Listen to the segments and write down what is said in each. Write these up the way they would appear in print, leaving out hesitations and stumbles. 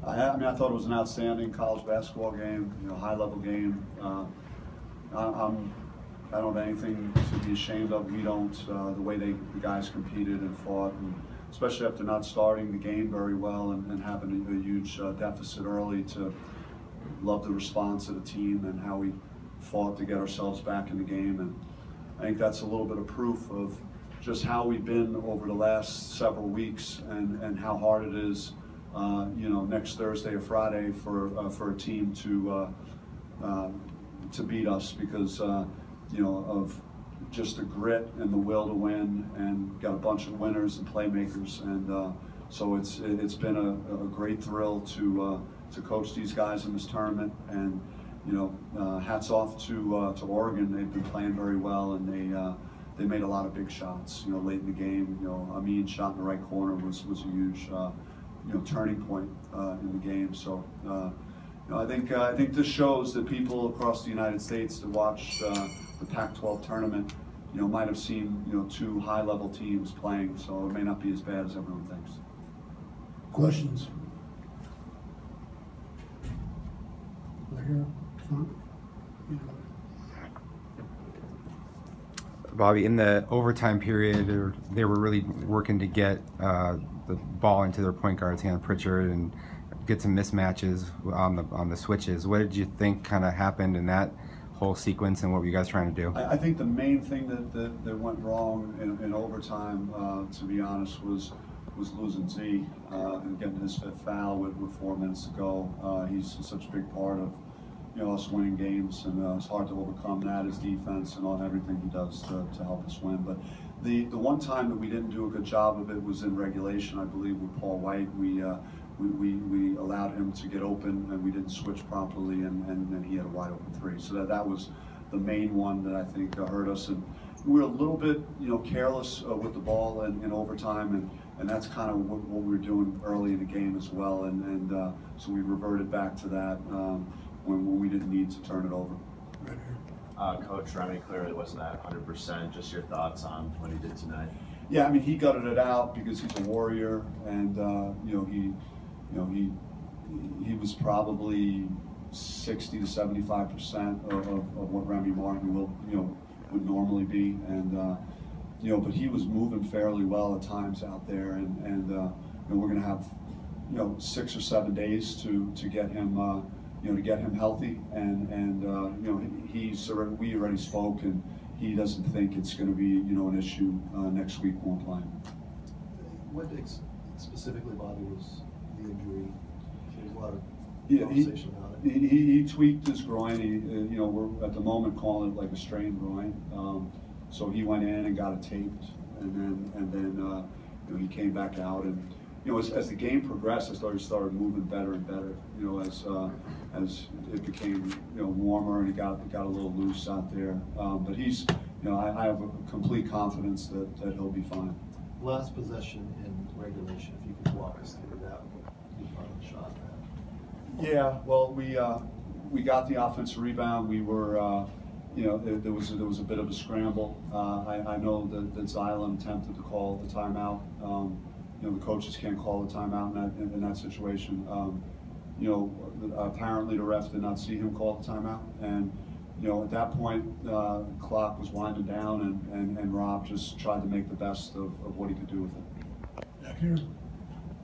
I mean, I thought it was an outstanding college basketball game, high-level game. I don't have anything to be ashamed of. We don't. The way the guys competed and fought, and especially after not starting the game very well and having a huge deficit early, to love the response of the team and how we fought to get ourselves back in the game. And I think that's a little bit of proof of just how we've been over the last several weeks and how hard it is, next Thursday or Friday for a team to beat us because, of just the grit and the will to win, and got a bunch of winners and playmakers. And so it's been a great thrill to coach these guys in this tournament. And, hats off to Oregon. They've been playing very well, and they made a lot of big shots, late in the game. Amin shot in the right corner was a huge, turning point in the game. So, I think this shows that people across the United States that watch the Pac-12 tournament, might have seen, two high-level teams playing. So it may not be as bad as everyone thinks. Questions? Right here, front. Bobby, in the overtime period, they were really working to get the ball into their point guard's hand, Pritchard, and get some mismatches on the switches. What did you think kind of happened in that whole sequence, and what were you guys trying to do? I think the main thing that went wrong in overtime, to be honest, was losing Z and getting his fifth foul with 4 minutes to go. He's such a big part of us winning games, and it's hard to overcome that, his defense and everything he does to help us win. But the one time that we didn't do a good job of it was in regulation, I believe, with Paul White. We allowed him to get open, and we didn't switch properly, and then he had a wide open three. So that was the main one that I think hurt us. And we were a little bit careless with the ball in overtime, and that's kind of what we were doing early in the game as well. And so we reverted back to that when we didn't need to turn it over. Coach Remy clearly wasn't at 100%. Just your thoughts on what he did tonight? Yeah, I mean, he gutted it out because he's a warrior, and he was probably 60 to 75% of what Remy Martin would normally be, and but he was moving fairly well at times out there, and we're going to have 6 or 7 days to get him to get him healthy, and we already spoke, and he doesn't think it's going to be an issue next week when we're playing. What specifically, Bobby, was the injury? There's a lot of conversation about it. He tweaked his groin. We're at the moment calling it like a strained groin. So he went in and got it taped, and then he came back out, and as the game progressed, I started moving better and better. As it became warmer and it got a little loose out there. But he's I have a complete confidence that he'll be fine. Last possession in regulation, if you could walk us through that, would be part of the shot. Yeah, well, we got the offensive rebound. We were, there was a bit of a scramble. I know that Zylan attempted to call the timeout. The coaches can't call the timeout in that situation. Apparently the ref did not see him call the timeout, and at that point the clock was winding down, and Rob just tried to make the best of what he could do with it. Back here.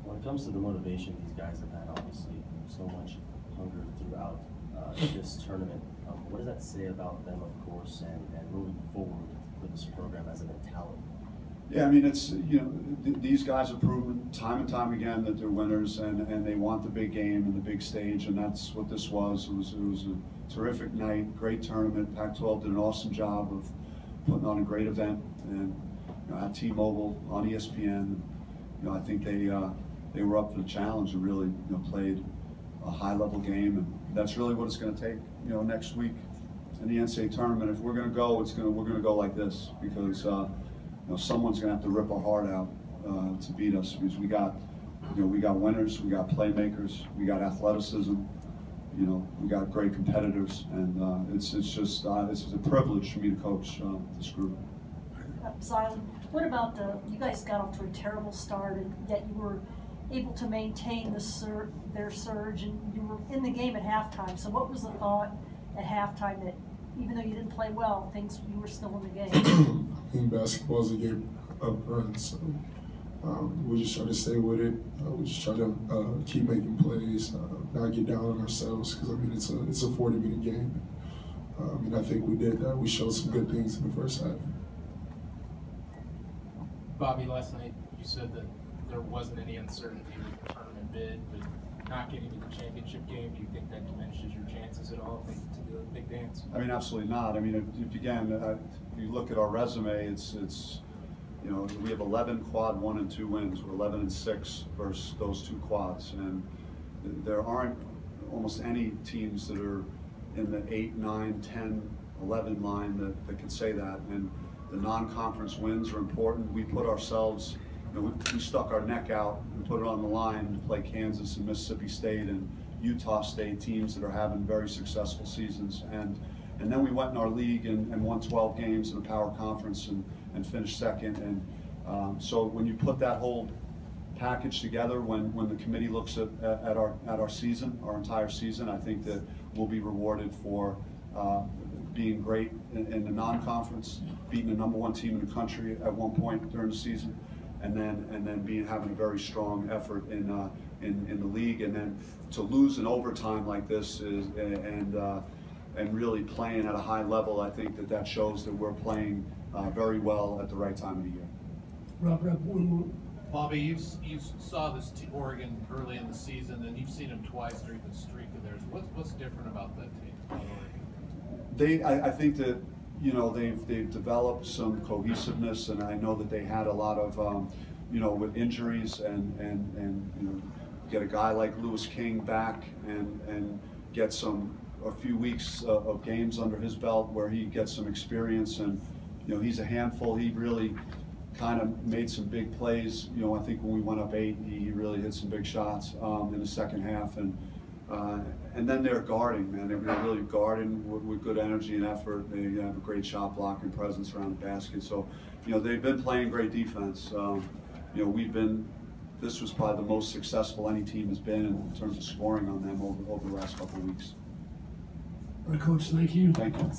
When it comes to the motivation these guys have had, obviously so much hunger throughout this tournament, what does that say about them, of course, and moving forward for this program as a mentality? Yeah, I mean, it's these guys have proven time and time again that they're winners, and they want the big game and the big stage, and that's what this was. It was a terrific night, great tournament. Pac-12 did an awesome job of putting on a great event, and at T-Mobile on ESPN. I think they were up for the challenge and really played a high-level game, and that's really what it's going to take. Next week in the NCAA tournament, if we're going to go, we're going to go like this, because someone's going to have to rip our heart out to beat us, because we got winners, we got playmakers, we got athleticism, we got great competitors, and it's just a privilege for me to coach this group. Zylan, what about you guys got off to a terrible start, and yet you were able to maintain their surge, and you were in the game at halftime. So what was the thought at halftime that even though you didn't play well, you were still in the game? I think basketball is a game of runs, so we just try to stay with it. We just try to keep making plays, not get down on ourselves, because I mean it's a 40-minute game. And I think we did that. We showed some good things in the first half. Bobby, last night you said that there wasn't any uncertainty with the tournament bid, but not getting to the championship game, do you think that diminishes your chances at all to the big dance? I mean, absolutely not. I mean, if you look at our resume, it's you know, we have 11 quad 1 and 2 wins. We're 11 and 6 versus those 2 quads, and there aren't almost any teams that are in the 8, 9, 10, 11 line that can say that. And the non-conference wins are important. We put ourselves, you know, we stuck our neck out and put it on the line to play Kansas and Mississippi State and Utah State, teams that are having very successful seasons. And then we went in our league and won 12 games in a power conference and finished second. And so when you put that whole package together, when the committee looks at our season, our entire season, I think that we'll be rewarded for being great in the non-conference, beating the #1 team in the country at one point during the season, and then having a very strong effort in the league, and then to lose in overtime like this and really playing at a high level. I think that shows that we're playing very well at the right time of the year. Rob, one more. Bobby, you saw this Oregon early in the season, and you've seen them twice during the streak of theirs. What's different about that team, about Oregon? I think that, you know, they've developed some cohesiveness, and I know that they had a lot of you know, with injuries and you know, get a guy like Lewis King back and get a few weeks of games under his belt where he gets some experience, and you know, he's a handful. He really kind of made some big plays. You know, I think when we went up 8, he really hit some big shots in the second half, and then they're guarding, man. They're really guarding with good energy and effort. They have a great shot blocking presence around the basket. So, you know, they've been playing great defense. You know, this was probably the most successful any team has been in terms of scoring on them over the last couple of weeks. All right, Coach, thank you. Thank you.